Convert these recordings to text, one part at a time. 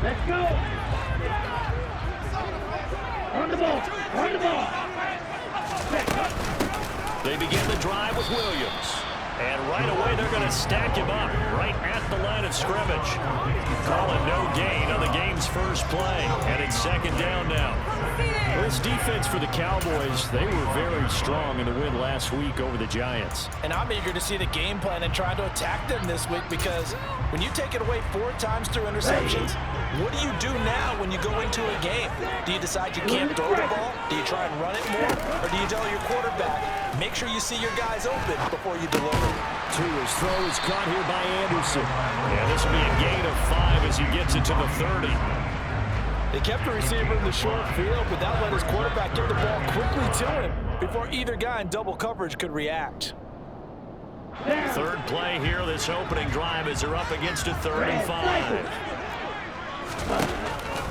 Let's go. Run the ball. Run the ball. They begin the drive with Williams. And right away, they're going to stack him up right at the line of scrimmage. Calling no gain on the game's first play. And it's second down now. Well, this defense for the Cowboys, they were very strong in the win last week over the Giants. And I'm eager to see the game plan and try to attack them this week, because when you take it away 4 times through interceptions, what do you do now when you go into a game? Do you decide you can't throw the ball? Do you try and run it more? Or do you tell your quarterback, make sure you see your guys open before you deliver? His throw is caught here by Anderson. Yeah, this will be a gain of 5 as he gets it to the 30. They kept the receiver in the short field, but that let his quarterback get the ball quickly to him before either guy in double coverage could react. Third play here, this opening drive, as they're up against a 3rd and 5.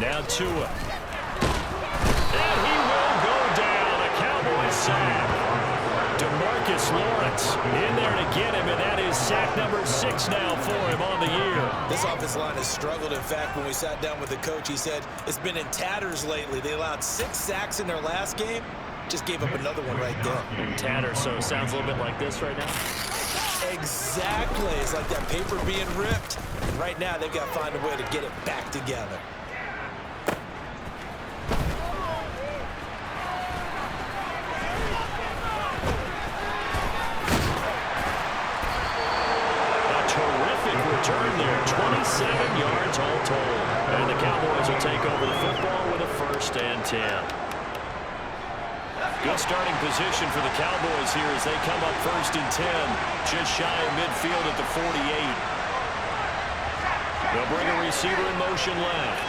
Now Tua. And he will go down. A Cowboys sack. DeMarcus Lawrence in there to get him, and that is sack number 6 now for him on the year. This offensive line has struggled. In fact, when we sat down with the coach, he said it's been in tatters lately. They allowed 6 sacks in their last game. Just gave up another one right there. In tatters, so it sounds a little bit like this right now. Exactly. It's like that paper being ripped. And right now, they've got to find a way to get it back together. Return there, 27 yards all told. And the Cowboys will take over the football with a 1st and 10. Good starting position for the Cowboys here as they come up 1st and 10, just shy of midfield at the 48. They'll bring a receiver in motion left.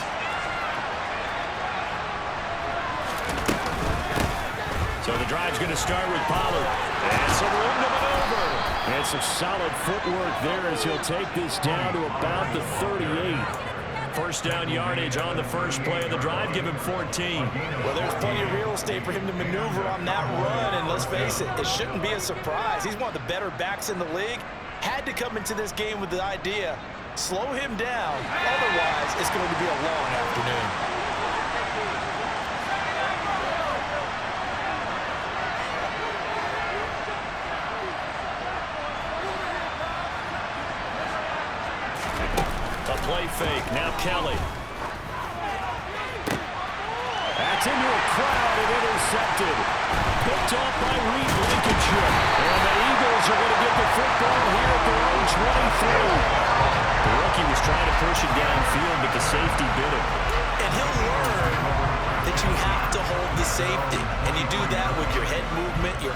So the drive's going to start with Pollard. And some room to maneuver. And some solid footwork there as he'll take this down to about the 38. First down yardage on the first play of the drive. Give him 14. Well, there's plenty of real estate for him to maneuver on that run. And let's face it, it shouldn't be a surprise. He's one of the better backs in the league. Had to come into this game with the idea, slow him down. Otherwise, it's going to be a long afternoon. Play fake. Now Kelly. That's into a crowd and intercepted. Picked off by Reed Blankenship. And the Eagles are going to get the football here at their own 23. The rookie was trying to push it downfield, but the safety bit him. And he'll learn that you have to hold the safety. And you do that with your head movement, your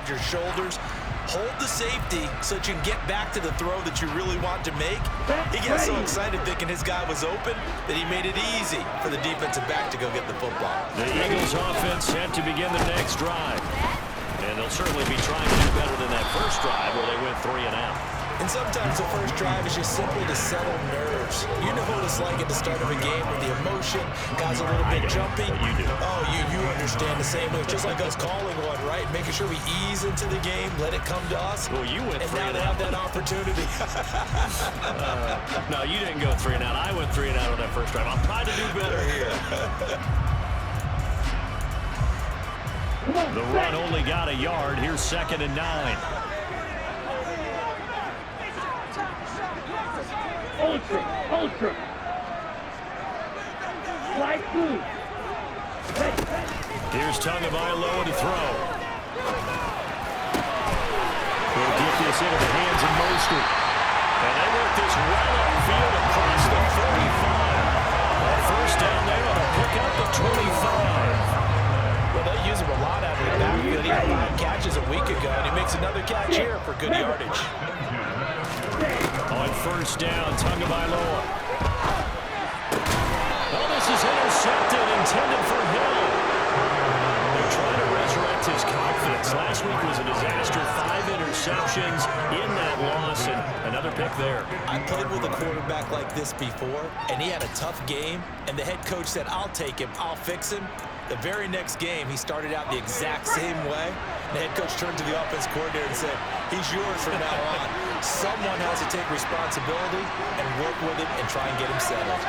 your shoulders, hold the safety so that you can get back to the throw that you really want to make. He gets so excited thinking his guy was open that he made it easy for the defensive back to go get the football. The Eagles offense set to begin the next drive. And they'll certainly be trying to do better than that first drive where they went 3 and out. And sometimes the first drive is just simply to settle nerves. You know what it's like at the start of a game when the emotion got a little bit jumpy. You do. Oh, you understand the same. It's just like us calling one, right? Making sure we ease into the game, let it come to us. Well, you went 3 and and now out. they have that opportunity. No, you didn't go 3 and out. I went 3 and out on that first drive. I'm trying to do better here. The run only got a yard. Here's 2nd and 9. Ultra. Slide through. Here's Tagovailoa to throw. He'll get this into the hands of Mostert. And they work this well upfield across the 45. First down there on a pick up the 25. Well, they use him a lot out of the backfield. He had 5 catches a week ago, and he makes another catch here for good yardage. On first down, Tagovailoa. Oh, this is intercepted, intended for Hill. They're trying to resurrect his confidence. Last week was a disaster. 5 interceptions in that loss, and another pick there. I played with a quarterback like this before, and he had a tough game, and the head coach said, I'll take him, I'll fix him. The very next game, he started out the exact same way. The head coach turned to the offense coordinator and said, he's yours from now on. Someone has to take responsibility and work with him and try and get him settled.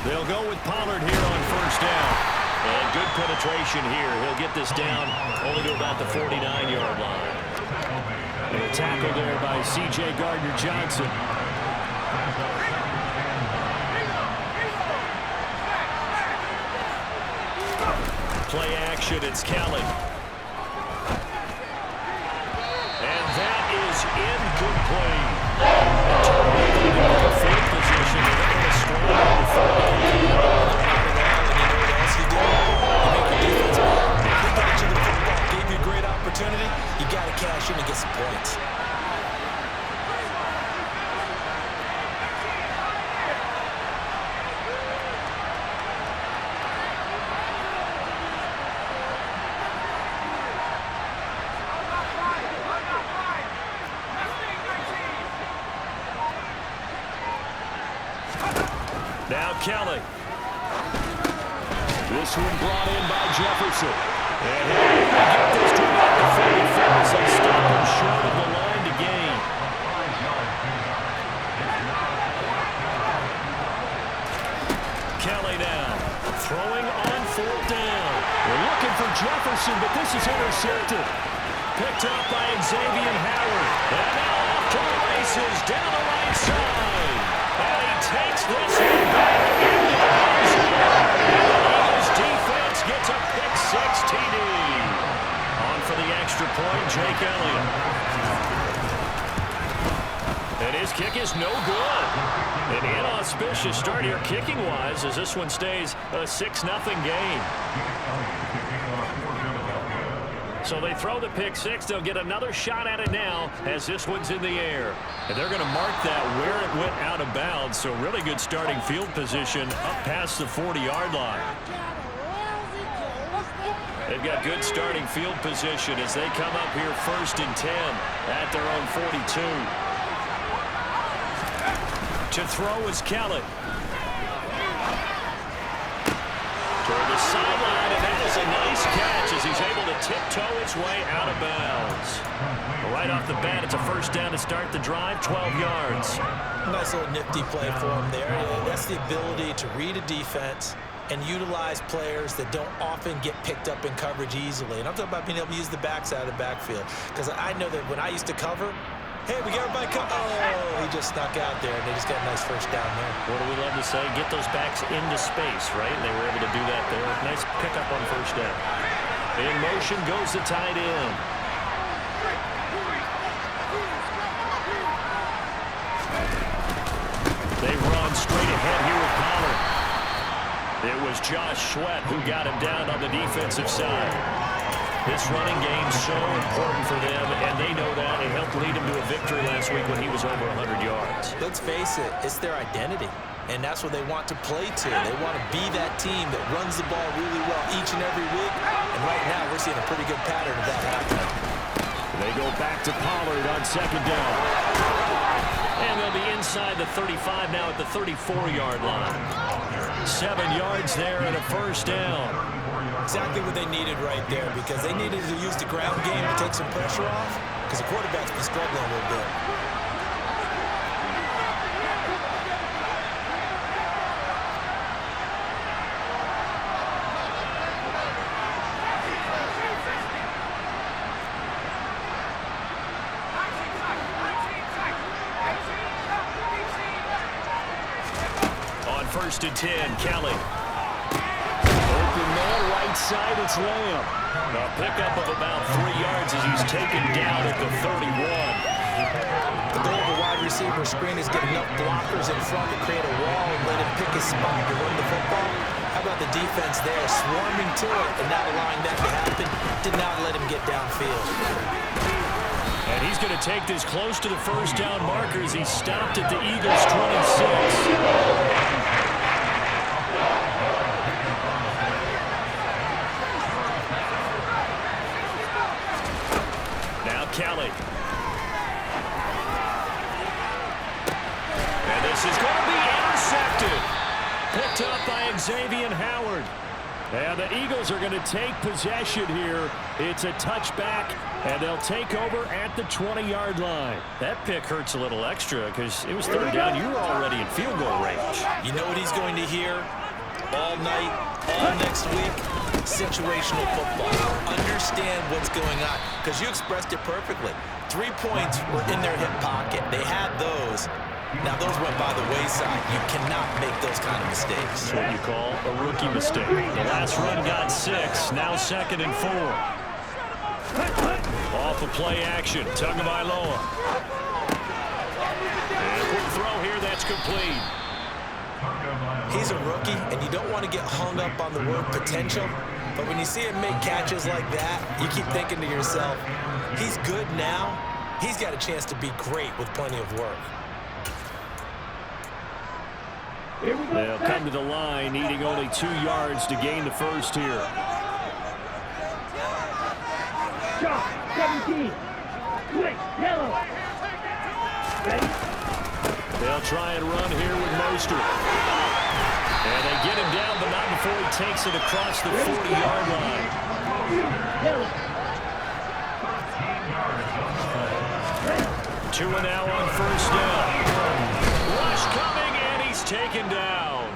They'll go with Pollard here on first down. And good penetration here. He'll get this down only to about the 49-yard line. And a tackle there by C.J. Gardner-Johnson. Play action, it's Kelly. And that is incomplete. Field position. They're going to struggle on the third down. And you know what else you do? You make your defense better. They got you the football, gave you a great opportunity. You got to cash in and get some points. Now Kelly. This one brought in by Jefferson. And he'll get this to about the 44 as they stop him short of the line to gain. Kelly now throwing on fourth down. We're looking for Jefferson, but this is intercepted. Picked up by Xavier Howard. And now off to the races down the right side. And he takes this one back into the end zone. And the Eagles defense gets a pick-six TD. On for the extra point, Jake Elliott. And his kick is no good. An inauspicious start here kicking-wise as this one stays a 6-0 game. So they throw the pick six. They'll get another shot at it now as this one's in the air. And they're going to mark that where it went out of bounds. So really good starting field position up past the 40-yard line. They've got good starting field position as they come up here 1st and 10 at their own 42. To throw is Kelly. Toward the sideline, and that is a nice catch as he's able to tiptoe his way out of bounds. Right off the bat, it's a first down to start the drive, 12 yards. Nice little nifty play for him there. And that's the ability to read a defense and utilize players that don't often get picked up in coverage easily. And I'm talking about being able to use the backside of the backfield. Because I know that when I used to cover, hey, we got everybody oh, he just snuck out there, and they just got a nice first down there. What do we love to say? Get those backs into space, right? And they were able to do that there. Nice pickup on first down. In motion goes the tight end. They run straight ahead here with Pollard. It was Josh Sweat who got him down on the defensive side. This running game so important for them, and they know that. It helped lead them to a victory last week when he was over 100 yards. Let's face it, it's their identity, and that's what they want to play to. They want to be that team that runs the ball really well each and every week, and right now we're seeing a pretty good pattern of that happening. They go back to Pollard on second down. And they'll be inside the 35 now at the 34-yard line. 7 yards there and a first down. Exactly what they needed right there, because they needed to use the ground game to take some pressure off, because the quarterback's been struggling a little bit. On 1st and 10, Kelly. Open man, right side, it's Lamb. A pickup of about 3 yards as he's taken down at the 31. The goal of a wide receiver screen is get enough blockers in front to create a wall and let him pick his spot to run the football. How about the defense there, swarming to it and not allowing that to happen. Did not let him get downfield. And he's going to take this close to the first down markers. He stopped at the Eagles' 26. Kelly. And this is going to be intercepted. Picked up by Xavier Howard. And the Eagles are going to take possession here. It's a touchback, and they'll take over at the 20-yard line. That pick hurts a little extra because it was third down. You were already in field goal range. You know what he's going to hear all night, all next week? Situational football. Understand what's going on, because you expressed it perfectly. 3 points were in their hip pocket. They had those. Now, those went by the wayside. You cannot make those kind of mistakes. That's what you call a rookie mistake. The last run got 6. Now 2nd and 4. Off of play action. Tagovailoa. And a quick throw here. That's complete. He's a rookie, and you don't want to get hung up on the word potential. But when you see him make catches like that, you keep thinking to yourself, he's good now. He's got a chance to be great with plenty of work. They'll come to the line, needing only 2 yards to gain the first here. Shot, 17. Quick, yellow. Ready? They'll try and run here with Mostert. And they get him down, but not before he takes it across the 40-yard line. 2 now on first down. Rush coming, and he's taken down.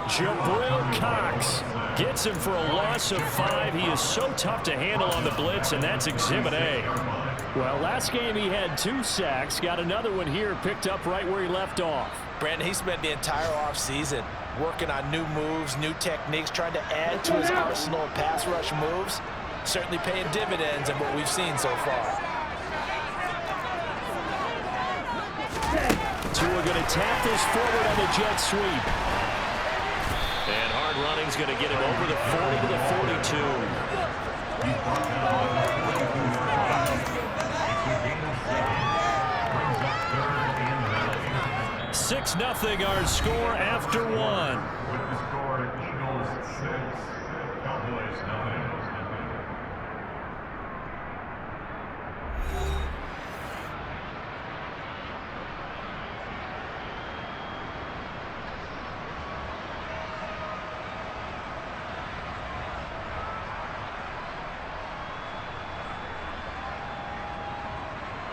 Jabril Cox gets him for a loss of 5. He is so tough to handle on the blitz, and that's Exhibit A. Well, last game he had 2 sacks. Got another one here, picked up right where he left off. Brandon, he spent the entire offseason working on new moves, new techniques, trying to add to his arsenal of pass rush moves. Certainly paying dividends in what we've seen so far. Tua going to tap this forward on the jet sweep. And hard running's going to get him over the 40 to the 42. 6-0 our score after 1.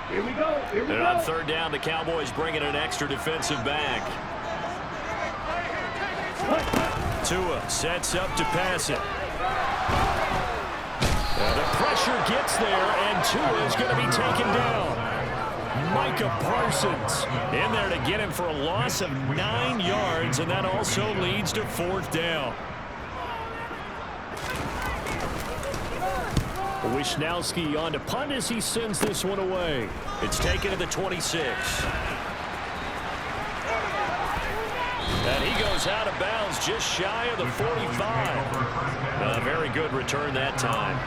Here we go. Here we And go. on third down, the Cowboys bringing an extra defensive back. Tua sets up to pass it. The pressure gets there, and Tua is going to be taken down. Micah Parsons in there to get him for a loss of 9 yards, and that also leads to 4th down. Wishnowski on to punt as he sends this one away. It's taken to the 26. And he goes out of bounds just shy of the 45. A very good return that time.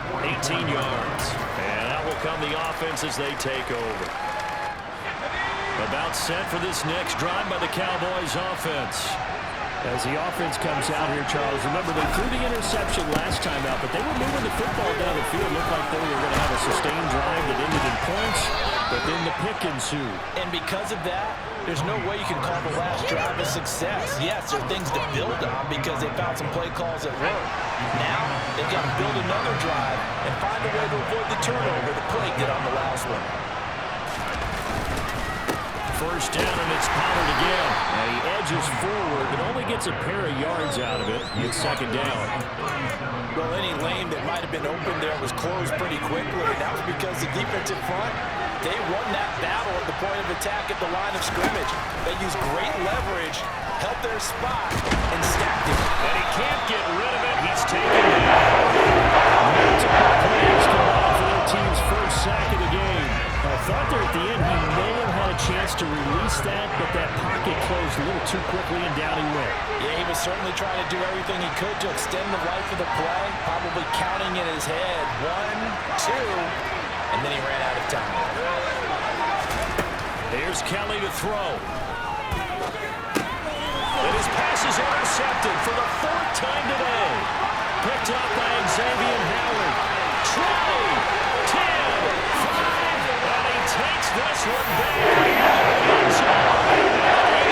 18 yards. And out will come the offense as they take over. About set for this next drive by the Cowboys offense. As the offense comes out here, Charles, remember they threw the interception last time out, but they were moving the football down the field. Looked like they were going to have a sustained drive that ended in points, but then the pick ensued. And because of that, there's no way you can call the last drive a success. Yes, there are things to build on because they found some play calls at work. Now, they've got to build another drive and find a way to avoid the turnover the play did on the last one. First down, and it's Pollard again. And he edges forward, but only gets a pair of yards out of it. It's 2nd down. Well, any lane that might have been open there was closed pretty quickly, and that was because the defensive front, they won that battle at the point of attack at the line of scrimmage. They used great leverage, held their spot, and stacked it. And he can't get rid of it. He's taken down. Multiple plays combined for their team's first sack of the game. I thought there at the end he may have had a chance to release that, but that pocket pocket closed a little too quickly, and down he went. Yeah, he was certainly trying to do everything he could to extend the life of the play, probably counting in his head. 1, 2, and then he ran out of time. Here's Kelly to throw. And his pass is intercepted for the 4th time today. Picked up by Xavier Howard. Try, 10, 5, and he takes this one back.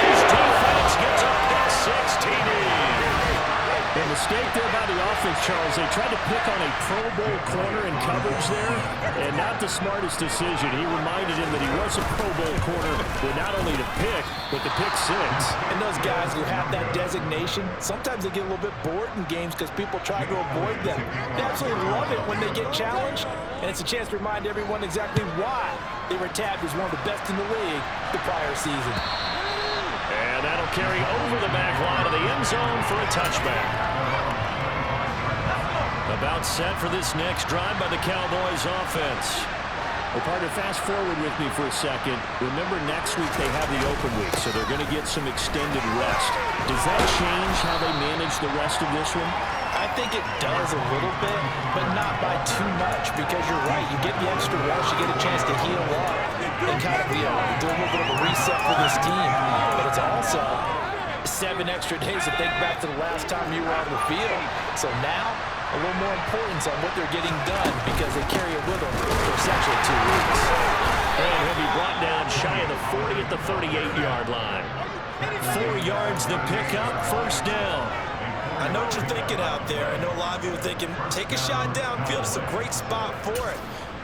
His defense gets up to 16. The mistake there by the offense, Charles, they tried to pick on a Pro Bowl corner in coverage there, and not the smartest decision. He reminded him that he was a Pro Bowl corner with not only the pick, but the pick 6. And those guys who have that designation, sometimes they get a little bit bored in games because people try to avoid them. They absolutely love it when they get challenged, and it's a chance to remind everyone exactly why they were tabbed as one of the best in the league the prior season. And that'll carry over the back line of the end zone for a touchback. About set for this next drive by the Cowboys offense. Well, partner, fast forward with me for a second. Remember, next week they have the open week, so they're going to get some extended rest. Does that change how they manage the rest of this one? I think it does a little bit, but not by too much, because you're right. You get the extra rest, you get a chance to heal up and kind of, do a little bit of a reset for this team. But it's also 7 extra days to think back to the last time you were on the field. So now, a little more importance on what they're getting done because they carry it with them for essentially 2 weeks. And he'll be brought down shy of the 40 at the 38-yard line. 4 yards the pickup, 1st down. I know what you're thinking out there. I know a lot of you are thinking, take a shot downfield. It's a great spot for it.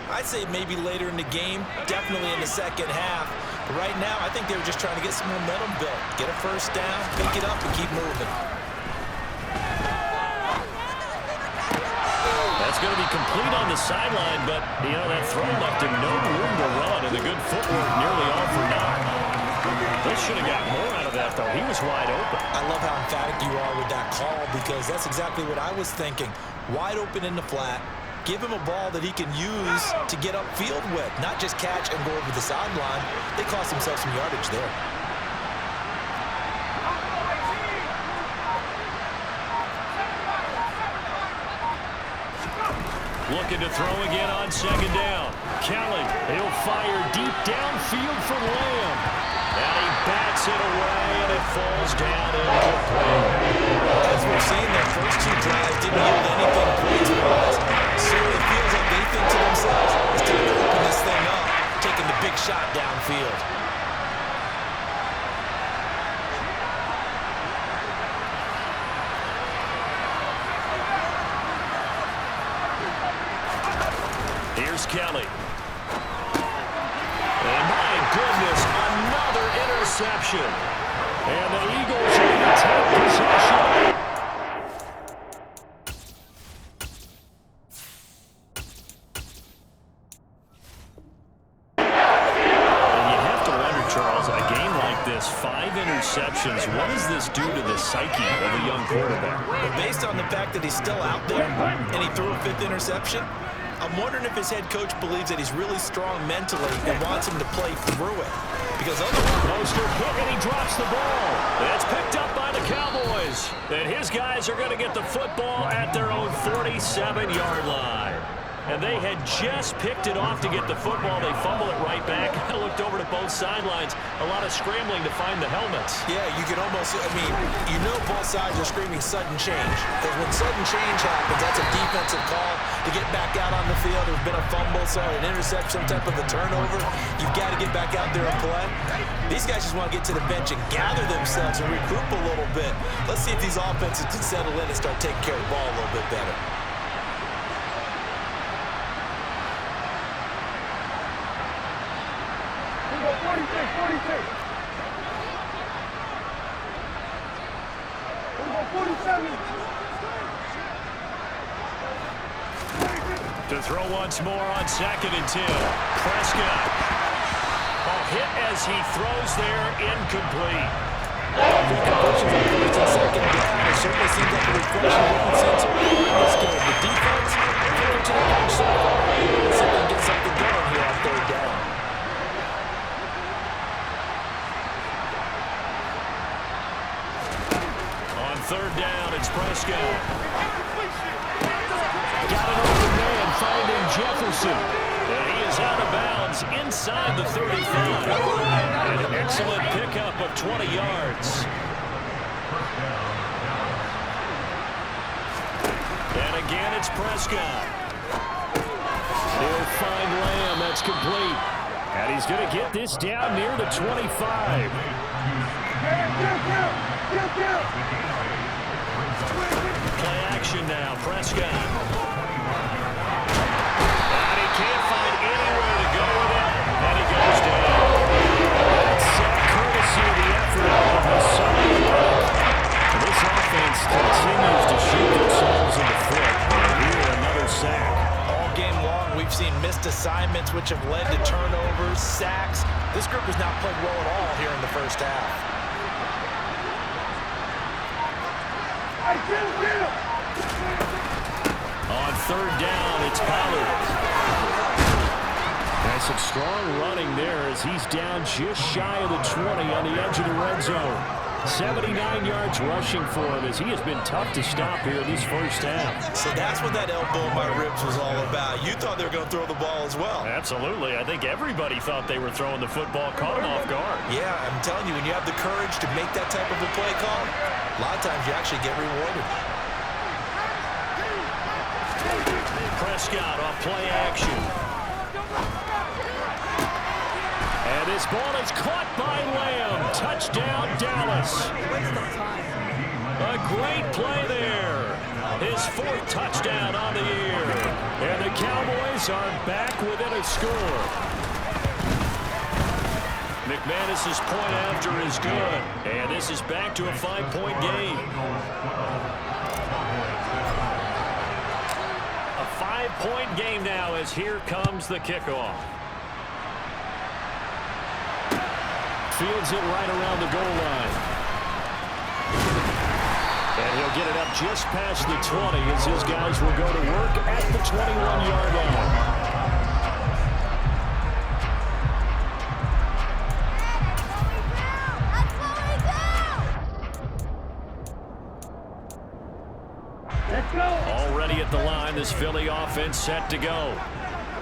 I'd say maybe later in the game, definitely in the second half. But right now, I think they were just trying to get some momentum built. Get a 1st down, pick it up, and keep moving. That's going to be complete on the sideline, but, that throw left him no room to run, and the good footwork nearly all for naught. They should have got more out of that, though. He was wide open. I love how emphatic you are with that call because that's exactly what I was thinking. Wide open in the flat. Give him a ball that he can use to get upfield with, not just catch and go over the sideline. They cost themselves some yardage there. Looking to throw again on 2nd down. Kelly, he'll fire deep downfield for Lamb. And he bats it away, and it falls down incomplete. As we've seen, their first 2 drives didn't yield anything points-wise. So it feels like they think to themselves, it's time to open this thing up, taking the big shot downfield. Here's Kelly. And my goodness, another interception. And the Eagles are going to take possession. And you have to wonder, Charles, a game like this, 5 interceptions, what does this do to the psyche of a young quarterback? But based on the fact that he's still out there and he threw a 5th interception, I'm wondering if his head coach believes that he's really strong mentally and wants him to play through it. Because otherwise, Moster hit and he drops the ball. It's picked up by the Cowboys. And his guys are going to get the football at their own 47-yard line. And they had just picked it off to get the football. They fumble it right back. I looked over to both sidelines. A lot of scrambling to find the helmets. yeah, you can almost, both sides are screaming sudden change. Because when sudden change happens, that's a defensive call to get back out on the field. There's been a fumble, an interception, some type of a turnover. You've got to get back out there and play. These guys just want to get to the bench and gather themselves and regroup a little bit. Let's see if these offenses can settle in and start taking care of the ball a little bit better. To throw once more on 2nd and 10. Prescott. A hit as he throws there, incomplete. Conversions on 1st and 2nd down. It certainly seems like a reflection of what we've seen so far in this game. The defense, through to the bench so far. Let's see if they can get something going here on 3rd down. Jackson. And he is out of bounds inside the 35. An excellent pickup of 20 yards. And again, it's Prescott. He'll find Lamb. That's complete. And he's going to get this down near the 25. Play action now. Prescott. And he can't find anywhere to go with it. And he goes down. That's courtesy of the effort of the side. This offense continues to shoot themselves in the foot. And here, another sack. All game long, we've seen missed assignments, which have led to turnovers, sacks. This group has not played well at all here in the first half. On third down, it's Pollard. And some strong running there as he's down just shy of the 20 on the edge of the red zone. 79 yards rushing for him as he has been tough to stop here in this first half. So that's what that elbow in my ribs was all about. You thought they were going to throw the ball as well. Absolutely. I think everybody thought they were throwing the football, caught him off guard. Yeah, I'm telling you, when you have the courage to make that type of a play call, a lot of times you actually get rewarded. Prescott on play action. And this ball is caught by Lamb. Touchdown, Dallas. A great play there. His fourth touchdown on the year. And the Cowboys are back within a score. McManus's point after is good. And this is back to a 5-point game. A 5-point game now as here comes the kickoff. Fields it right around the goal line. And he'll get it up just past the 20 as his guys will go to work at the 21-yard line. Let's go. Already at the line, this Philly offense set to go.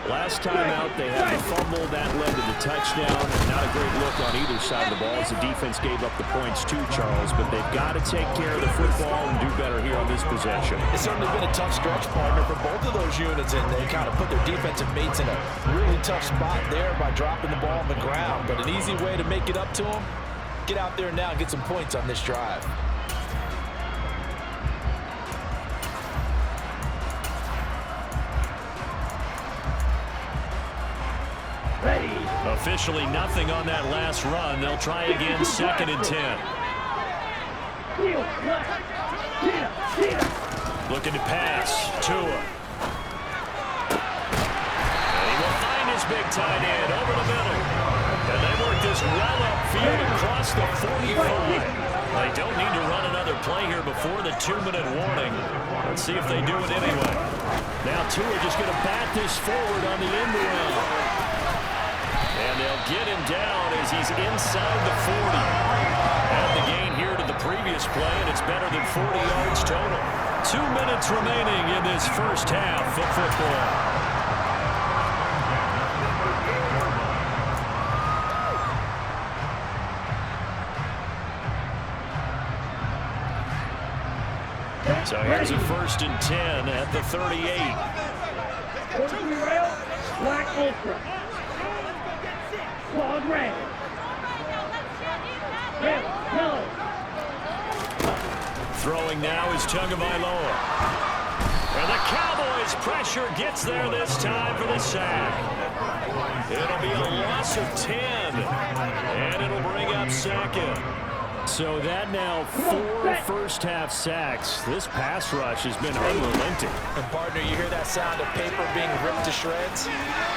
Last time out, they had a fumble that led to the touchdown. Not a great look on either side of the ball as the defense gave up the points too, Charles. But they've got to take care of the football and do better here on this possession. It's certainly been a tough stretch, partner, for both of those units, and they kind of put their defensive mates in a really tough spot there by dropping the ball on the ground. But an easy way to make it up to them, get out there now and get some points on this drive. Ready. Officially nothing on that last run. They'll try again, 2nd and 10. Looking to pass. Tua. And he will find his big tight end over the middle. And they work this well upfield across the 45. They don't need to run another play here before the 2-minute warning. Let's see if they do it anyway. Now Tua just going to bat this forward on the end around. And they'll get him down as he's inside the 40. And the gain here to the previous play, and it's better than 40 yards total. 2 minutes remaining in this first half of football. So here's a 1st and 10 at the 38. Black Ultra. Claude red. Yellow. Throwing now is Tagovailoa. And the Cowboys pressure gets there this time for the sack. It'll be a loss of 10. And it'll bring up 2nd. So that now 4 first-half sacks. This pass rush has been unrelenting. And, partner, you hear that sound of paper being ripped to shreds?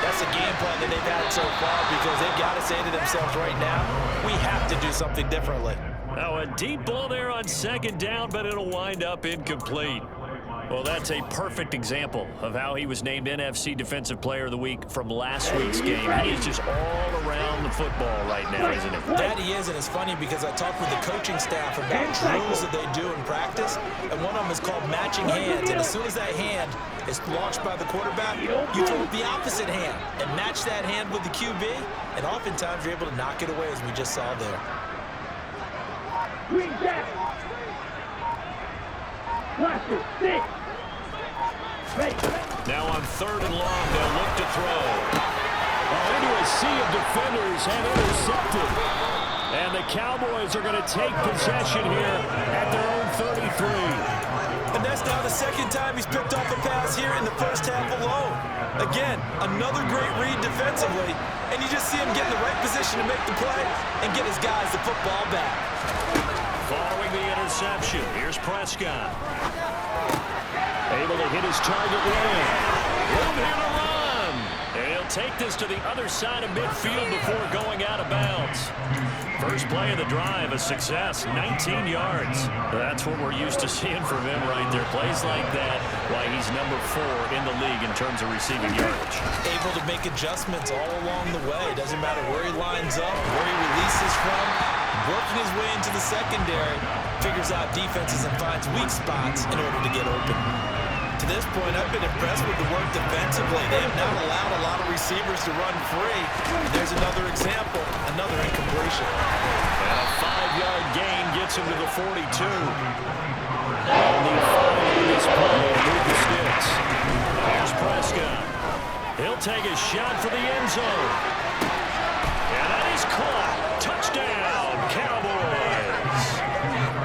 That's the game plan that they've had so far because they've got to say to themselves right now, we have to do something differently. Now a deep ball there on 2nd down, but it'll wind up incomplete. Well, that's a perfect example of how he was named NFC Defensive Player of the Week from last week's game. He is just all around the football right now, isn't he? That he is, and it's funny because I talked with the coaching staff about drills that they do in practice, and one of them is called matching hands. And as soon as that hand is launched by the quarterback, you throw the opposite hand and match that hand with the QB, and oftentimes you're able to knock it away, as we just saw there. Green back. Cluster, 6. Ready. Now on 3rd and long, they'll look to throw. Into a sea of defenders and intercepted. And the Cowboys are going to take possession here at their own 33. And that's now the second time he's picked off a pass here in the first half alone. Again, another great read defensively, and you just see him get in the right position to make the play and get his guys the football back. Following the interception, here's Prescott. Able to hit his target man. Room here to run. And he'll take this to the other side of midfield before going out of bounds. First play of the drive, a success, 19 yards. That's what we're used to seeing from him right there. Plays like that, why he's number 4 in the league in terms of receiving yardage. Able to make adjustments all along the way. Doesn't matter where he lines up, where he releases from. Working his way into the secondary, figures out defenses and finds weak spots in order to get open. To this point, I've been impressed with the work defensively. They have not allowed a lot of receivers to run free. And there's another example, another incompletion. And a 5-yard gain gets him to the 42. Only 5 on this play to move the sticks. Here's Prescott. He'll take a shot for the end zone. And that is caught. Touchdown, Cowboys.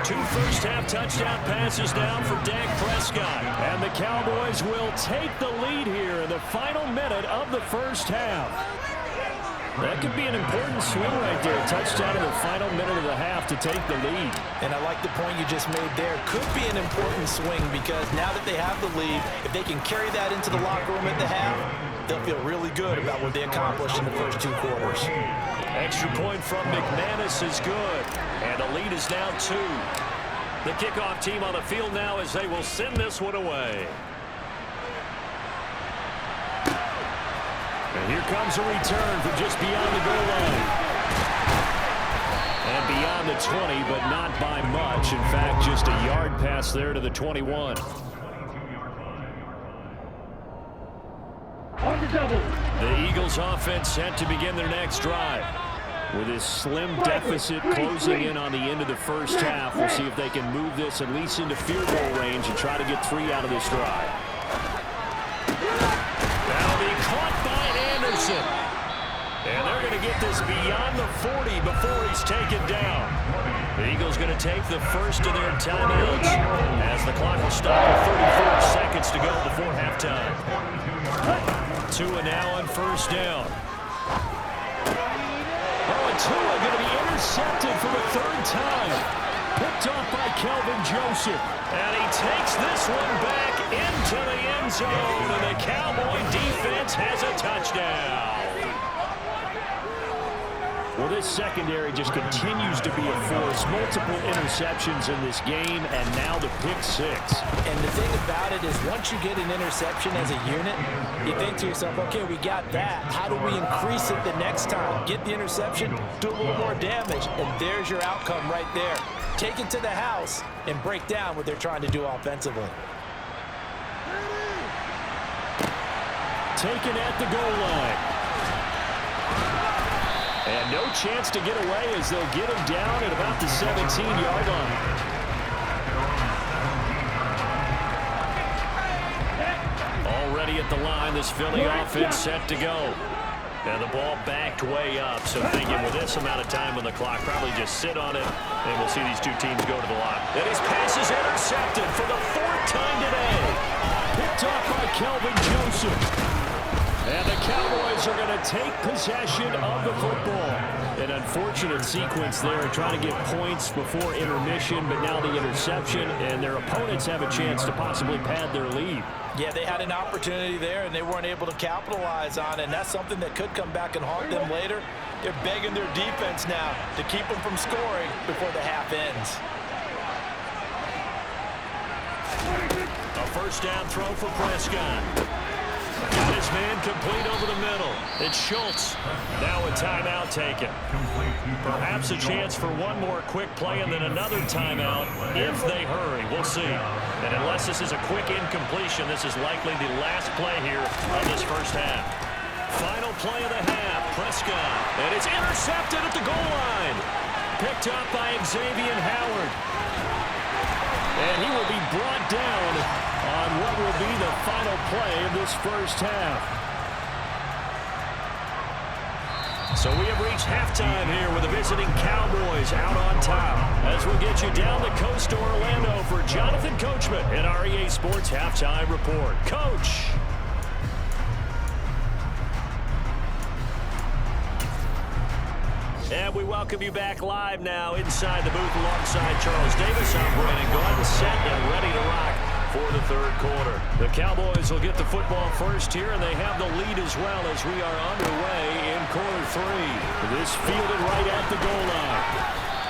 2 first-half touchdown passes down for Dak Prescott. And the Cowboys will take the lead here in the final minute of the first half. That could be an important swing right there. Touchdown in the final minute of the half to take the lead. And I like the point you just made there. Could be an important swing because now that they have the lead, if they can carry that into the locker room at the half, they'll feel really good about what they accomplished in the first 2 quarters. Extra point from McManus is good. And the lead is now 2. The kickoff team on the field now as they will send this one away. And here comes a return from just beyond the goal line. And beyond the 20, but not by much. In fact, just a yard pass there to the 21. On the double. The Eagles offense set to begin their next drive. With this slim deficit closing in on the end of the first half, we'll see if they can move this at least into field goal range and try to get 3 out of this drive. That'll be caught by Anderson. And they're going to get this beyond the 40 before he's taken down. The Eagles going to take the first of their timeouts as the clock will stop with 34 seconds to go before halftime. Tua now on first down. Tua going to be intercepted for the 3rd time. Picked off by Kelvin Joseph. And he takes this one back into the end zone. And the Cowboy defense has a touchdown. Well, this secondary just continues to be a force. Multiple interceptions in this game, and now the pick 6. And the thing about it is once you get an interception as a unit, you think to yourself, okay, we got that. How do we increase it the next time? Get the interception, do a little more damage, and there's your outcome right there. Take it to the house and break down what they're trying to do offensively. Taken at the goal line. And no chance to get away as they'll get him down at about the 17-yard line. Already at the line, this Philly offense set to go. And the ball backed way up, so thinking with this amount of time on the clock, probably just sit on it, and we'll see these 2 teams go to the line. And his pass is intercepted for the 4th time today. Picked off by Kelvin Joseph. And the Cowboys are going to take possession of the football. An unfortunate sequence there, trying to get points before intermission, but now the interception, and their opponents have a chance to possibly pad their lead. Yeah, they had an opportunity there, and they weren't able to capitalize on it, and that's something that could come back and haunt them later. They're begging their defense now to keep them from scoring before the half ends. A first down throw for Prescott. Got his man complete over the middle. It's Schultz. Now a timeout taken. Perhaps a chance for one more quick play and then another timeout if they hurry. We'll see. And unless this is a quick incompletion, this is likely the last play here of this first half. Final play of the half. Prescott. And it's intercepted at the goal line. Picked up by Xavier Howard. And he will be brought down on what will be the final play of this first half. So we have reached halftime here with the visiting Cowboys out on top. As we'll get you down the coast to Orlando for Jonathan Coachman at our EA Sports Halftime Report. Coach. And we welcome you back live now inside the booth alongside Charles Davis. I'm Brandon Gaudin, set and ready to rock for the third quarter. The Cowboys will get the football first here, and they have the lead as well as we are underway in quarter three. This fielded right at the goal line.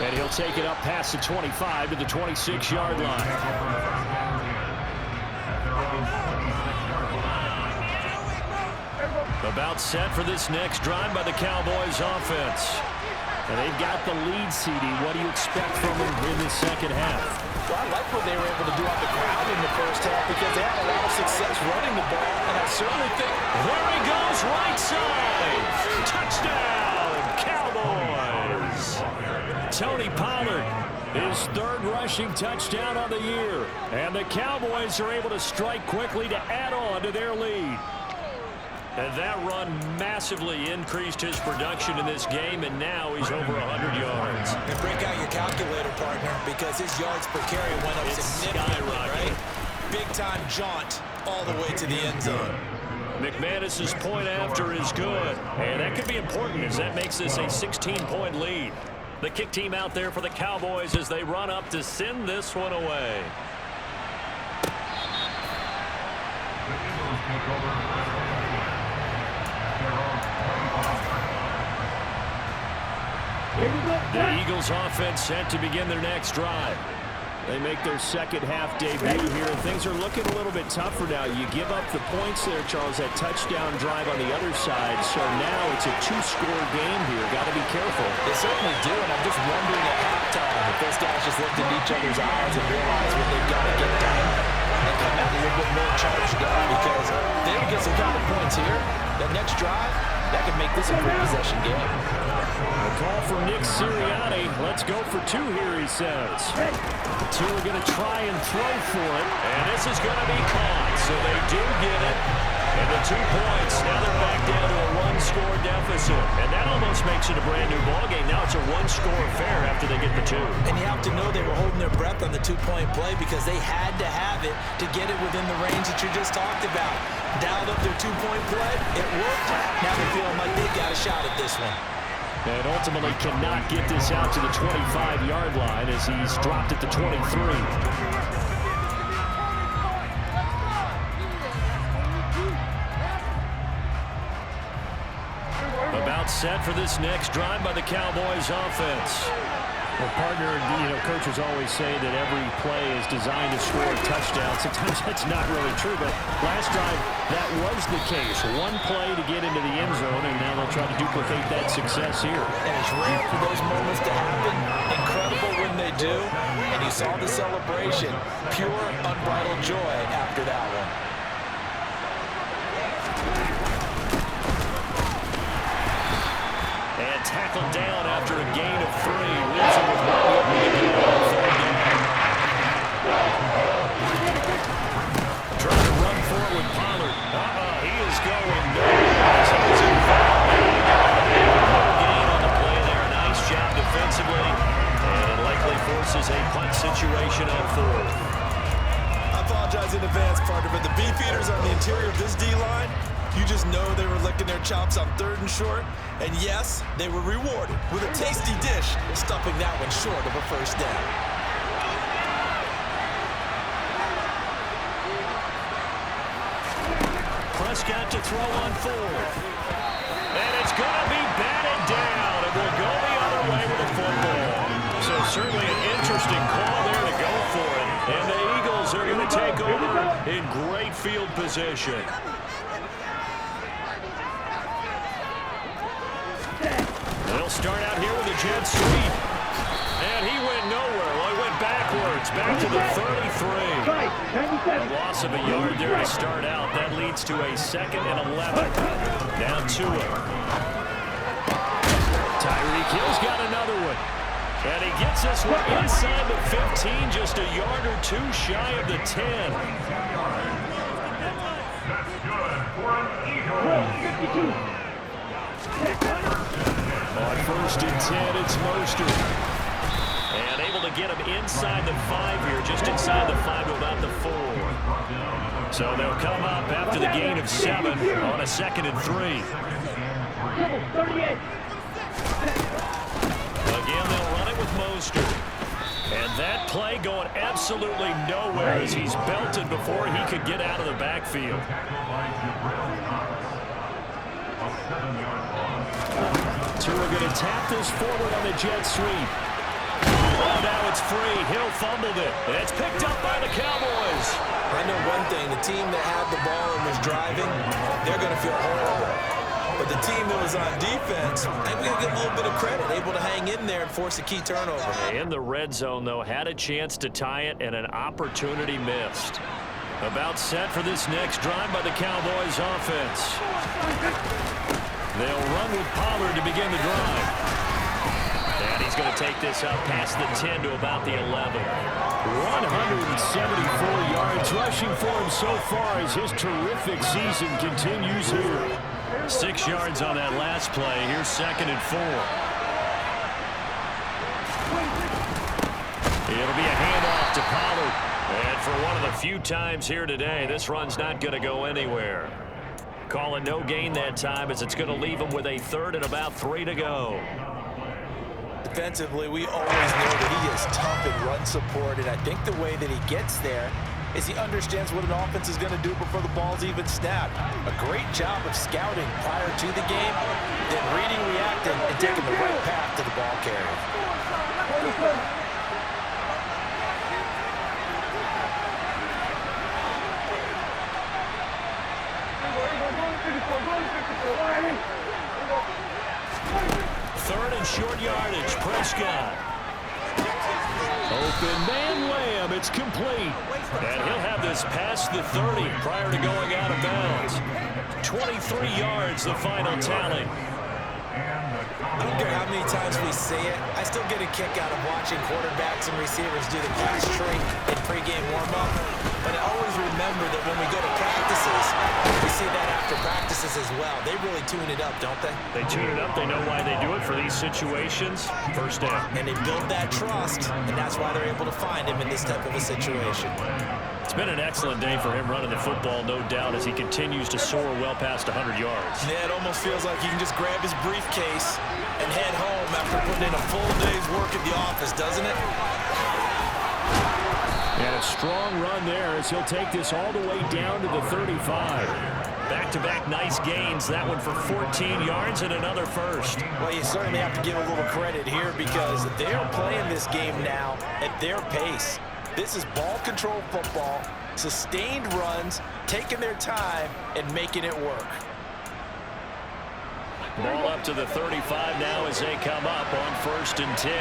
And he'll take it up past the 25 to the 26-yard line. About set for this next drive by the Cowboys offense. And they've got the lead, CD. What do you expect from them in the second half? Well, I like what they were able to do on the ground in the first half because they had a lot of success running the ball, and I certainly think... There he goes, right side! Touchdown, Cowboys! Tony Pollard, his third rushing touchdown of the year. And the Cowboys are able to strike quickly to add on to their lead. And that run massively increased his production in this game, and now he's over 100 yards. And break out your calculator, partner, because his yards per carry went up significantly, right? Big-time jaunt all the way to the end zone. McManus's point after is good, and that could be important as that makes this a 16-point lead. The kick team out there for the Cowboys as they run up to send this one away. The Eagles offense set to begin their next drive. They make their second half debut here, and things are looking a little bit tougher now. You give up the points there, Charles, that touchdown drive on the other side. So now it's a two-score game here. Got to be careful. They certainly do, and I'm just wondering at halftime if those guys just looked into each other's eyes and realized what they've got to get done and come out a little bit more charged up, because they can get some kind of points here. That next drive, that could make this a three-possession game. A call for Nick Sirianni. Let's go for two here, he says. Two are going to try and throw for it, and this is going to be caught. So they do get it, and the 2 points. Now they're back down to a one-score deficit, and that almost makes it a brand-new ballgame. Now it's a one-score affair after they get the two. And you have to know they were holding their breath on the two-point play because they had to have it to get it within the range that you just talked about. Dialed up their two-point play. It worked. Now they're feeling like they got a shot at this one. And ultimately cannot get this out to the 25-yard line as he's dropped at the 23. About set for this next drive by the Cowboys offense. Well, partner, coaches always say that every play is designed to score a touchdown. Sometimes that's not really true, but last drive, that was the case. One play to get into the end zone, and now they'll try to duplicate that success here. And it's rare for those moments to happen. Incredible when they do. And you saw the celebration. Pure, unbridled joy after that one. And tackled down after a gain of 3. Losing with 1 yard to go on third down. Trying to run forward with Pollard. He is going nowhere. He's involved. Gain on the play there. Nice job defensively. And it likely forces a punt situation on fourth. I apologize in advance, partner, but the beefeaters on the interior of this D-line, you just know they were licking their chops on 3rd and short. And yes, they were rewarded with a tasty dish, stuffing that one short of a first down. Prescott to throw on 4th. And it's going to be batted down. It will go the other way with the football. So certainly an interesting call there to go for it. And the Eagles are going to take over in great field position. They'll start out here with a jet sweep. And he went nowhere. Well, he went backwards, back to the 33. A loss of a yard there to start out. That leads to a 2nd and 11. Down to it. Tyreek Hill's got another one. And he gets this one inside the 15, just a yard or two shy of the 10. On 1st and 10, it's Mostert. And able to get him inside the 5 here, just inside the 5 to about the 4. So they'll come up after the gain of 7 on a 2nd and 3. Again, they'll run it with Mostert. And that play going absolutely nowhere as he's belted before he could get out of the backfield. Tua going to tap this forward on the jet sweep. Oh, now it's free. Hill fumbled it. And it's picked up by the Cowboys. I know one thing. The team that had the ball and was driving, they're going to feel horrible. But the team that was on defense, I think we got to give a little bit of credit, able to hang in there and force a key turnover. In the red zone, though, had a chance to tie it and an opportunity missed. About set for this next drive by the Cowboys offense. They'll run with Pollard to begin the drive. And he's going to take this up past the 10 to about the 11. 174 yards rushing for him so far as his terrific season continues here. 6 yards on that last play. Here's 2nd and 4. It'll be a handoff to Pollard. And for one of the few times here today, this run's not going to go anywhere. Calling no gain that time as it's going to leave him with a 3rd and about 3 to go. Defensively, we always know that he is tough in run support, and I think the way that he gets there is he understands what an offense is going to do before the ball's even snapped. A great job of scouting prior to the game, then reading, reacting, and taking the right path to the ball carrier. Third and short yardage. Prescott. Open man Lamb. It's complete. And he'll have this past the 30 prior to going out of bounds. 23 yards, the final tally. I don't care how many times we say it, I still get a kick out of watching quarterbacks and receivers do the pass tree in pregame warm-up. But I always remember that when we go to practices, we see that after practices as well. They really tune it up, don't they? They tune it up. They know why they do it for these situations. First down. And they build that trust, and that's why they're able to find him in this type of a situation. It's been an excellent day for him running the football, no doubt, as he continues to soar well past 100 yards. Yeah, it almost feels like he can just grab his briefcase and head home after putting in a full day's work at the office, doesn't it? And a strong run there as he'll take this all the way down to the 35. Back-to-back nice gains. That one for 14 yards and another first. Well, you certainly have to give a little credit here because they're playing this game now at their pace. This is ball control football, sustained runs, taking their time, and making it work. Ball up to the 35 now as they come up on 1st and 10.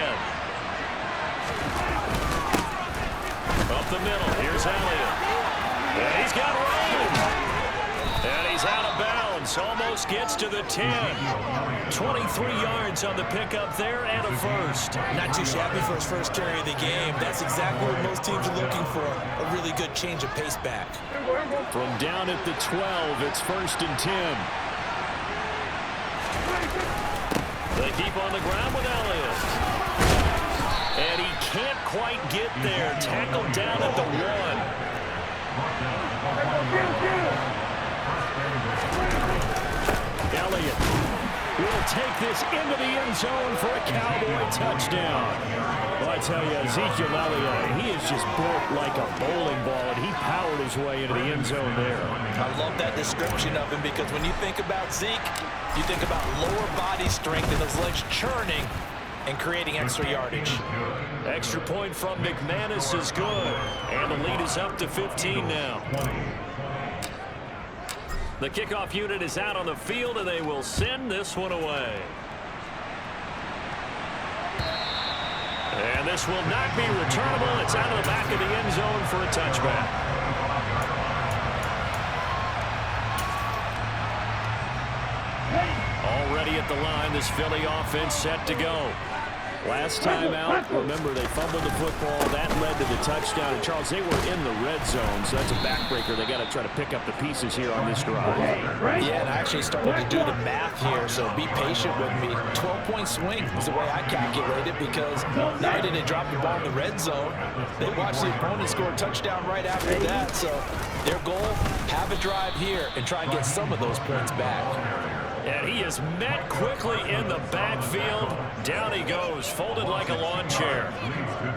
Up the middle, here's Elliott. And he's got room. And he's out of bounds, almost gets to the 10. 23 yards on the pickup there and a first. Not too shabby for his first carry of the game. That's exactly what most teams are looking for, a really good change of pace back. From down at the 12, it's 1st and 10. They keep on the ground with Elliott. And he can't quite get there. Tackled down at the 1. Elliott will take this into the end zone for a Cowboy touchdown. Well, I tell you, Ezekiel Elliott, he is just built like a bowling ball, and he powered his way into the end zone there. I love that description of him because when you think about Zeke, you think about lower body strength and those legs churning. and creating extra yardage. Extra point from McManus is good. And the lead is up to 15 now. The kickoff unit is out on the field, and they will send this one away. And this will not be returnable. It's out of the back of the end zone for a touchback. Already at the line, this Philly offense set to go. Last time out, remember, they fumbled the football. That led to the touchdown. And, Charles, they were in the red zone, so that's a backbreaker. They got to try to pick up the pieces here on this drive. Yeah, and I actually started to do the math here, so be patient with me. 12-point swing is the way I calculate it, because not only did they drop the ball in the red zone, they watched the opponent score a touchdown right after that. So their goal, have a drive here and try and get some of those points back. And he is met quickly in the backfield. Down he goes, folded like a lawn chair.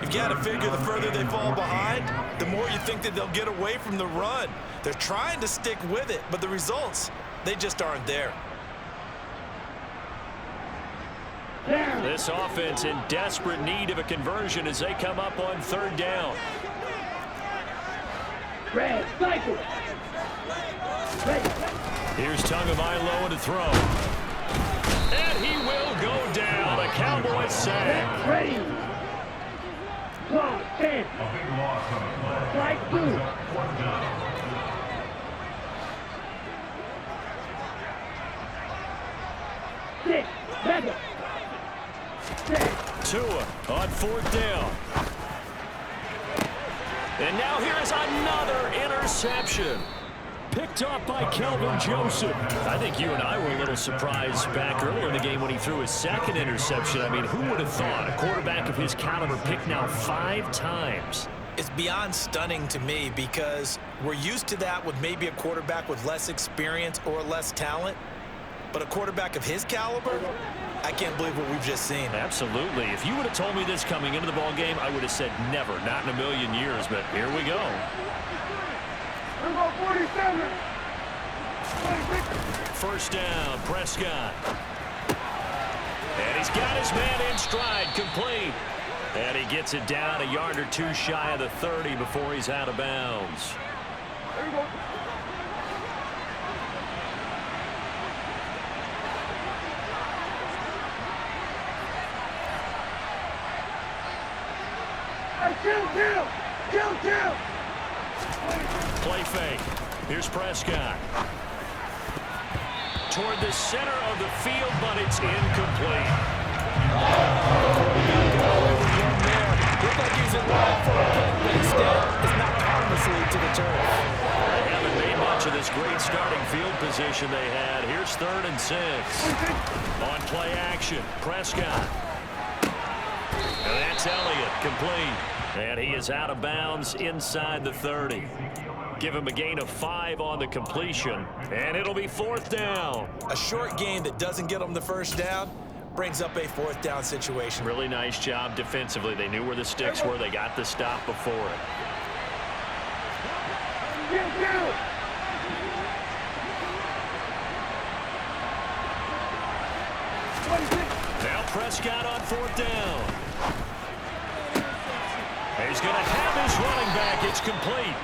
You've got to figure the further they fall behind, the more you think that they'll get away from the run. They're trying to stick with it, but the results, they just aren't there. This offense in desperate need of a conversion as they come up on third down. Red, cycle. Here's Tagovailoa to throw. And he will go down. A Cowboys sack. Ready. Clock, 10. Strike 2. Six. Mega. Tua on fourth down. And now here is another interception. Picked off by Kelvin Joseph. I think you and I were a little surprised back earlier in the game when he threw his second interception. I mean, who would have thought a quarterback of his caliber picked now 5 times? It's beyond stunning to me, because we're used to that with maybe a quarterback with less experience or less talent. But a quarterback of his caliber, I can't believe what we've just seen. Absolutely. If you would have told me this coming into the ball game, I would have said never, not in a million years. But here we go. Number 47. First down, Prescott. And he's got his man in stride, complete. And he gets it down a yard or two shy of the 30 before he's out of bounds. There you go. Kill. Play fake. Here's Prescott. Toward the center of the field, but it's incomplete. Looked like he's in line for a pick, but instead it's not harmlessly to the turf. They haven't made much of this great starting field position they had. Here's 3rd and 6. On play action, Prescott. And that's Elliott, complete. And he is out of bounds inside the 30. Give him a gain of 5 on the completion, and it'll be 4th down. A short gain that doesn't get them the first down brings up a 4th down situation. Really nice job defensively. They knew where the sticks were. They got the stop before it. Now Prescott on 4th down. He's going to have his running back. It's complete.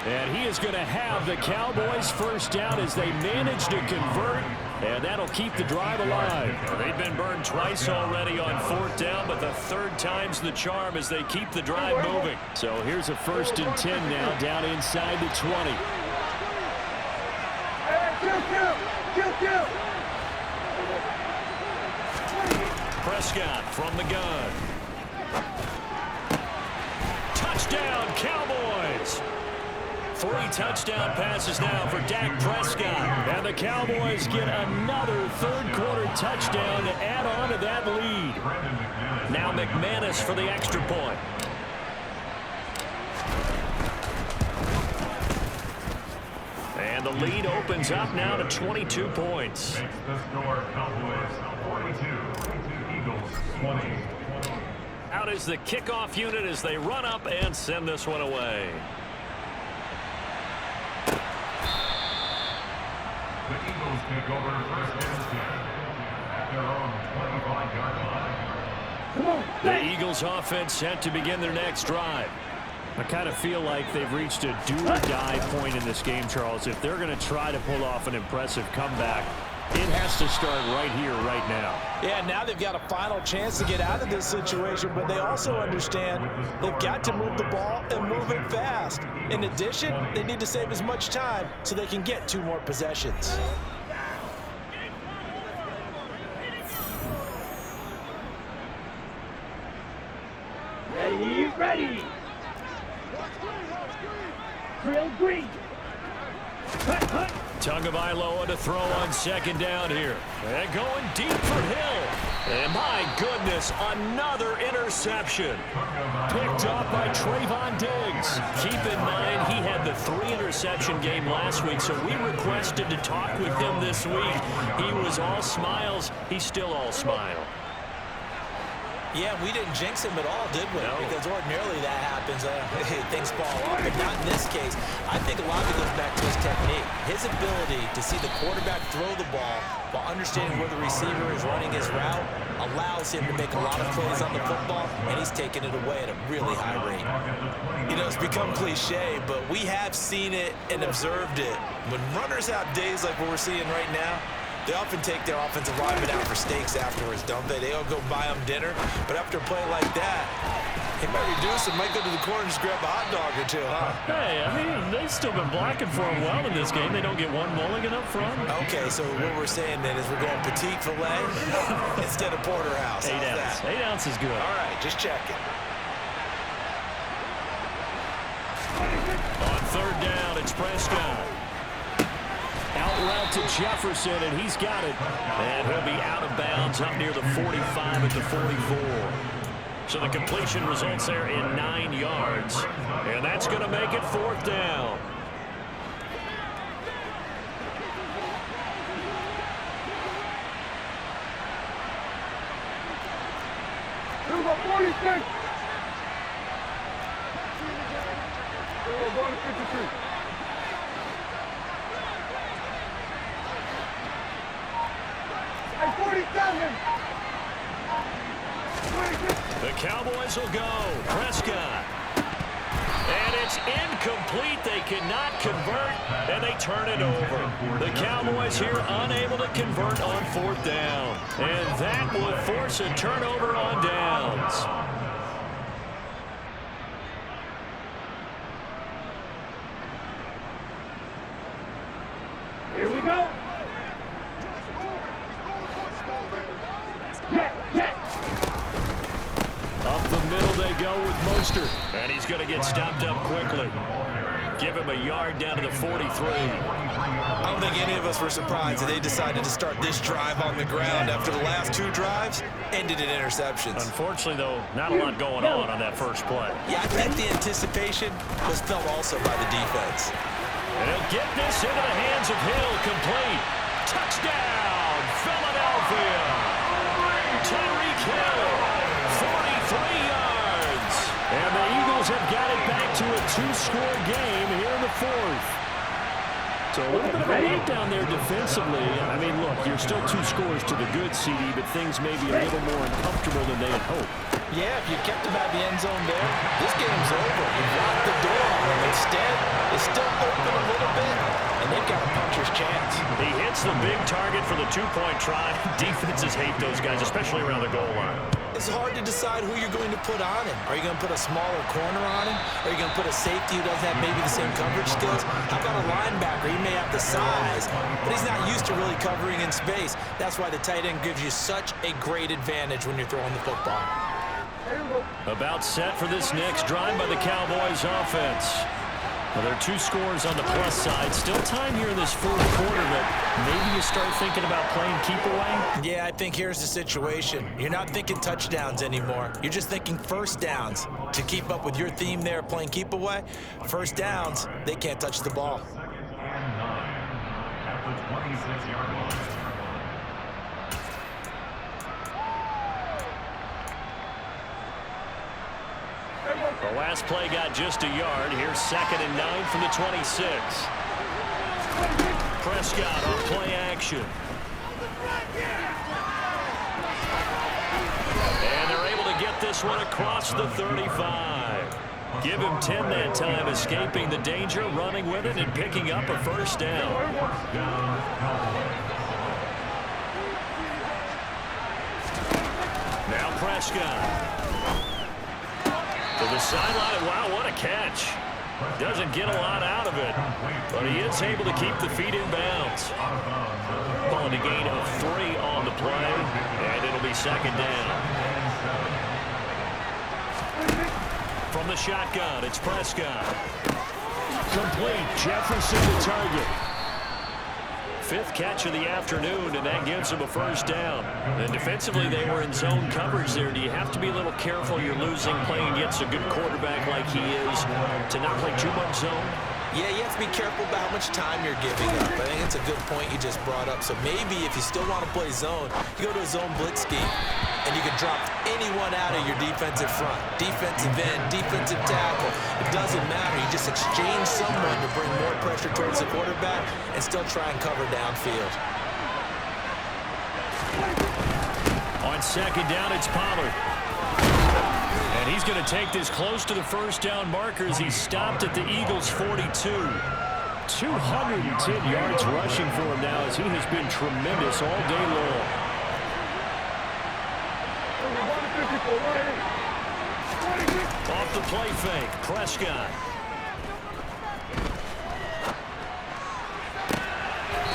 And he is going to have the Cowboys first down as they manage to convert. And that'll keep the drive alive. They've been burned twice already on 4th down, but the 3rd time's the charm as they keep the drive moving. So here's a 1st and 10 now down inside the 20. Kill. Prescott from the gun. Touchdown, Cowboys! 3 touchdown passes now for Dak Prescott. And the Cowboys get another 3rd quarter touchdown to add on to that lead. Now McManus for the extra point. And the lead opens up now to 22 points. The score, Cowboys 42, Eagles 20. Out is the kickoff unit as they run up and send this one away. The Eagles take over 1st and 10 at their own 25-yard line. The Eagles offense set to begin their next drive. I kind of feel like they've reached a do-or-die point in this game, Charles. If they're going to try to pull off an impressive comeback, it has to start right here, right now. Yeah, now they've got a final chance to get out of this situation, but they also understand they've got to move the ball and move it fast. In addition, they need to save as much time so they can get 2 more possessions. Ready. Drill green. Hut. Tagovailoa to throw on second down here. And going deep for Hill. And my goodness, another interception. Picked up by Trayvon Diggs. Keep in mind, he had the 3-interception game last week, so we requested to talk with him this week. He was all smiles. He's still all smile. Yeah, we didn't jinx him at all, did we? No. Because ordinarily that happens. Things fall off, but not in this case. I think a lot of it goes back to his technique. His ability to see the quarterback throw the ball while understanding where the receiver is running his route allows him to make a lot of plays on the football, and he's taking it away at a really high rate. You know, it's become cliche, but we have seen it and observed it. When runners have days like what we're seeing right now, they often take their offensive linemen out for steaks afterwards, don't they? They all go buy them dinner. But after a play like that, he might reduce it, might go to the corner and just grab a hot dog or two, huh? Hey, I mean, they've still been blocking for him well in this game. They don't get one mulligan up front. Okay, so what we're saying then is we're going petite filet instead of porterhouse. 8 How's ounce. that? 8 ounce is good. All right, just checking. On third down, it's Prescott. Out route to Jefferson, and he's got it. And he'll be out of bounds up near the 45 at the 44. So the completion results there in 9 yards. And that's going to make it 4th down. Number 46. Going to 53. Hey, 47. The Cowboys will go. Prescott. And it's incomplete. They cannot convert, and they turn it over. The Cowboys here unable to convert on 4th down. And that will force a turnover on downs. Here we go. Up the middle they go with Mostert. And he's going to get stopped up quickly. Give him a yard down to the 43. I don't think any of us were surprised that they decided to start this drive on the ground after the last 2 drives ended in interceptions. Unfortunately, though, not a lot going on that first play. Yeah, I think the anticipation was felt also by the defense. And he'll get this into the hands of Hill, complete. Touchdown, Philadelphia. Tyreek Hill, 43 yards. And the Eagles have got it back to a 2-score game here in the 4th. So a little bit of a letdown there defensively. I mean, look, you're still 2 scores to the good, CD, but things may be a little more uncomfortable than they had hoped. Yeah, if you kept him at the end zone there, this game's over. You've locked the door on him. Instead, it's still open a little bit, and they've got a puncher's chance. He hits the big target for the 2-point try. Defenses hate those guys, especially around the goal line. It's hard to decide who you're going to put on him. Are you going to put a smaller corner on him? Are you going to put a safety who doesn't have maybe the same coverage skills? How about a linebacker? He may have the size, but he's not used to really covering in space. That's why the tight end gives you such a great advantage when you're throwing the football. About set for this next drive by the Cowboys offense. Well, there are 2 scores on the plus side. Still time here in this 4th quarter, but maybe you start thinking about playing keep away? Yeah, I think here's the situation. You're not thinking touchdowns anymore. You're just thinking first downs. To keep up with your theme there, playing keep away, first downs, they can't touch the ball. And 9 at the 26-yard line. The last play got just a yard. Here's 2nd and 9 from the 26. Prescott on play action. And they're able this one across the 35. Give him 10 that time, escaping the danger, running with it, and picking up a first down. Now Prescott. To the sideline. Wow, what a catch. Doesn't get a lot out of it, but he is able to keep the feet in bounds. Calling a gain of 3 on the play, and it'll be second down. From the shotgun, it's Prescott. Complete. Jefferson to target. 5th catch of the afternoon, and that gives him a first down. And defensively, they were in zone coverage there. Do you have to be a little careful? You're losing playing against a good quarterback like he is to not play too much zone? Yeah, you have to be careful about how much time you're giving up. I think it's a good point you just brought up. So maybe if you still want to play zone, you go to a zone blitz scheme, and you can drop anyone out of your defensive front. Defensive end, defensive tackle. It doesn't matter. You just exchange someone to bring more pressure towards the quarterback and still try and cover downfield. On second down, it's Pollard. And he's going to take this close to the first down markers. He stopped at the Eagles' 42. 210 yards rushing for him now as he has been tremendous all day long. Off the play fake, Prescott.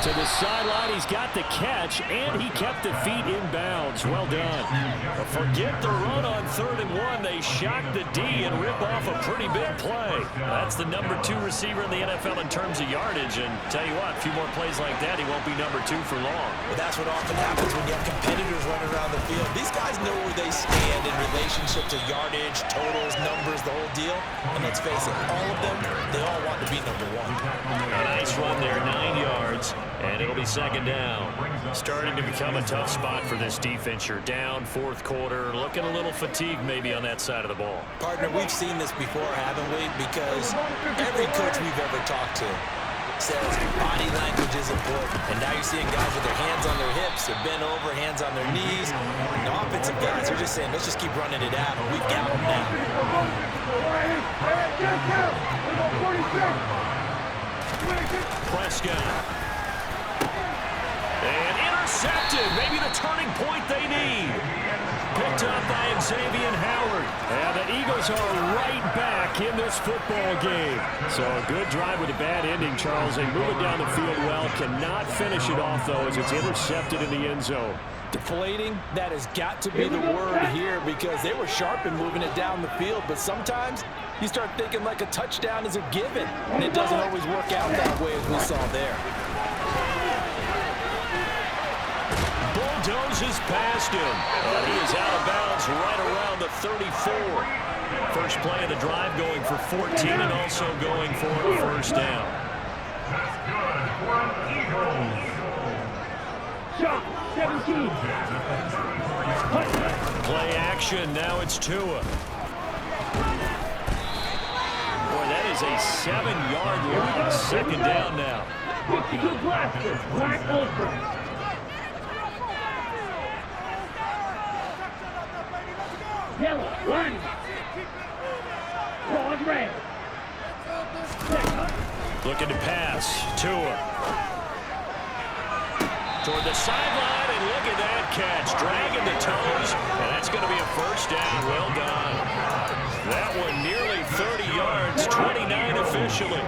To the sideline, he's got the catch, and he kept the feet in bounds. Well done. Forget the run on 3rd and 1. They shock the D and rip off a pretty big play. That's the number 2 receiver in the NFL in terms of yardage. And tell you what, a few more plays like that, he won't be number 2 for long. But that's what often happens when you have competitors running around the field. These guys know where they stand in relationship to yardage, totals, numbers, the whole deal. And let's face it, all of them, they all want to be number 1. A nice run there, 9 yards. And it'll be second down. Starting to become a tough spot for this defense. You're down 4th quarter, looking a little fatigued maybe on that side of the ball. Partner, we've seen this before, haven't we? Because every coach we've ever talked to says body language is important. And now you're seeing guys with their hands on their hips, they're bent over, hands on their knees. And the offensive guys are just saying, let's just keep running it out, and we've got them now. Prescott. And intercepted. Maybe the turning point they need. Picked up by Xavier Howard. And the Eagles are right back in this football game. So a good drive with a bad ending, Charles. They move it down the field well. Cannot finish it off, though, as it's intercepted in the end zone. Deflating, that has got to be the word here because they were sharp in moving it down the field. But sometimes you start thinking like a touchdown is a given, and it doesn't always work out that way as we saw there. Bulldozes past him. He is out of bounds right around the 34. First play of the drive going for 14 and also going for a first down. That's good for an Eagles. Shot, 17. Play action, now it's Tua. Boy, that is a 7-yard loss. Second down now. 52 blasters, black ultra. Yellow, one. Broad red. Looking to pass. Tua. Toward the sideline, and look at that catch. Dragging the toes, and that's going to be a first down. Well done. That one nearly 30 yards, 29 officially.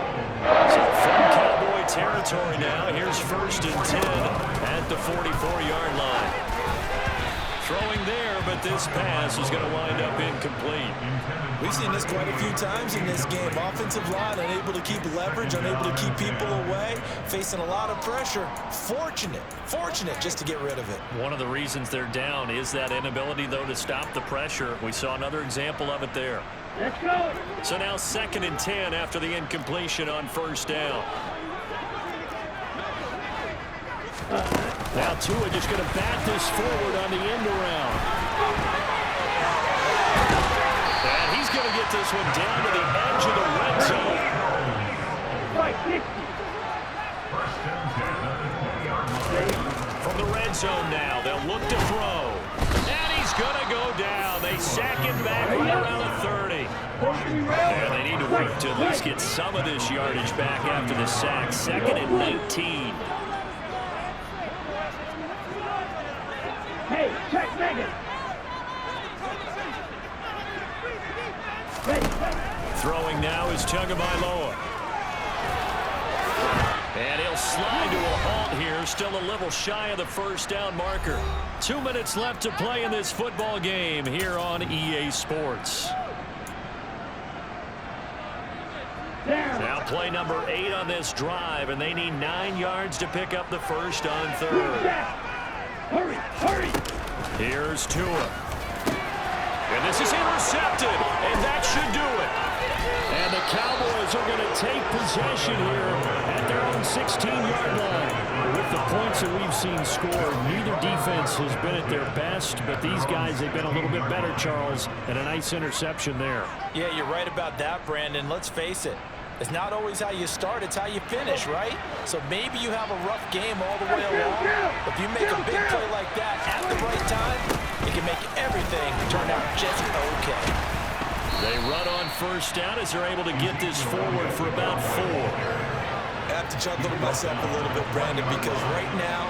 So from Cowboy territory now, here's 1st and 10 at the 44-yard line. Throwing there, but this pass is going to wind up incomplete. We've seen this quite a few times in this game. Offensive line unable to keep leverage, unable to keep people away, facing a lot of pressure. Fortunate just to get rid of it. One of the reasons they're down is that inability, though, to stop the pressure. We saw another example of it there. Let's go. So now 2nd and 10 after the incompletion on first down. Now Tua just going to bat this forward on the end around. And he's going to get this one down to the edge of the red zone. From the red zone now, they'll look to throw. And he's he's going to go down. They sack him back right around the 30. And they need to work to at least get some of this yardage back after the sack. 2nd and 19. Hey, check Megan. Throwing now is Tagovailoa. And he'll slide to a halt here, still a little shy of the first down marker. 2 minutes left to play in this football game here on EA Sports. Now play number 8 on this drive, and they need 9 yards to pick up the first on 3rd. Hurry, hurry. Here's Tua. And this is intercepted, and that should do it. And the Cowboys are going to take possession here at their own 16-yard line. With the points that we've seen scored, neither defense has been at their best, but these guys, they've been a little bit better, Charles, and a nice interception there. Yeah, you're right about that, Brandon. Let's face it. It's not always how you start, it's how you finish, right? So maybe you have a rough game all the way along. If you make a big play like that at the right time, it can make everything turn out just okay. They run on first down as they're able to get this forward for about 4. I have to chuckle to myself a little bit, Brandon, because right now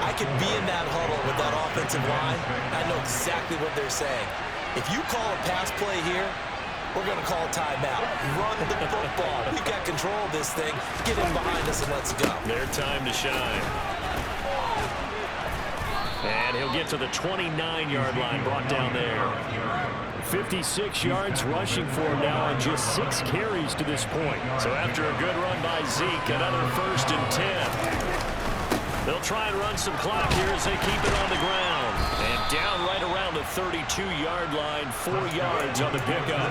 I could be in that huddle with that offensive line. I know exactly what they're saying. If you call a pass play here, we're going to call a timeout. Run the football. We've got control of this thing. Get in behind us and let's go. Their time to shine. And he'll get to the 29-yard line, brought down there. 56 yards rushing for him now on just 6 carries to this point. So after a good run by Zeke, another 1st and 10. They'll try and run some clock here as they keep it on the ground. And down right around the 32-yard line, 4 yards on the pickup.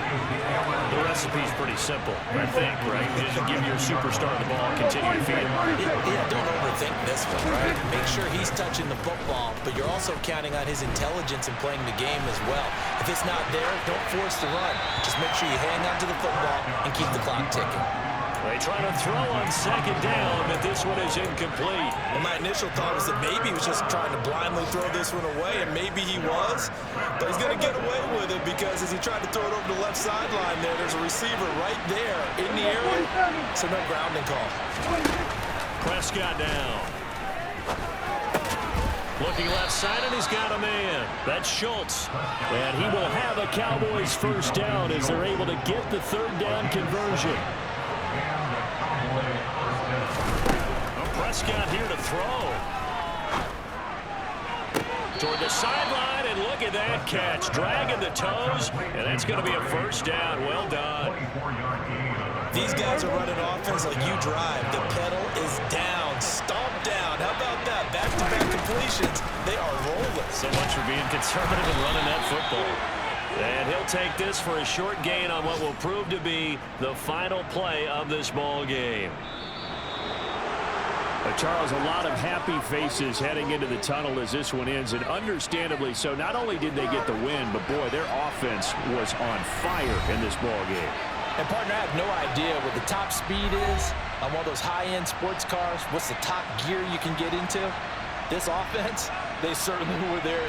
The recipe's pretty simple, I think, right? Just give your superstar the ball, continue to feed him. Yeah, don't overthink this one, right? Make sure he's touching the football, but you're also counting on his intelligence in playing the game as well. If it's not there, don't force the run. Just make sure you hang on to the football and keep the clock ticking. They try to throw on 2nd down, but this one is incomplete. Well, my initial thought was that maybe he was just trying to blindly throw this one away, and maybe he was. But he's going to get away with it because as he tried to throw it over the left sideline there's a receiver right there in the area. So no grounding call. Prescott down. Looking left side, and he's got a man. That's Schultz. And he will have a Cowboys first down as they're able to get the 3rd down conversion. Prescott here to throw. Toward the sideline, and look at that catch. Dragging the toes, and that's going to be a first down. Well done. These guys are running offense like you drive. The pedal is down. Stomp down. How about that? Back-to-back completions. They are rolling. So much for being conservative and running that football. And he'll take this for a short gain on what will prove to be the final play of this ball game. Charles, a lot of happy faces heading into the tunnel as this one ends, and understandably so. Not only did they get the win, but boy, their offense was on fire in this ball game. And partner, I have no idea what the top speed is on one of those high-end sports cars. What's the top gear you can get into? This offense, they certainly were there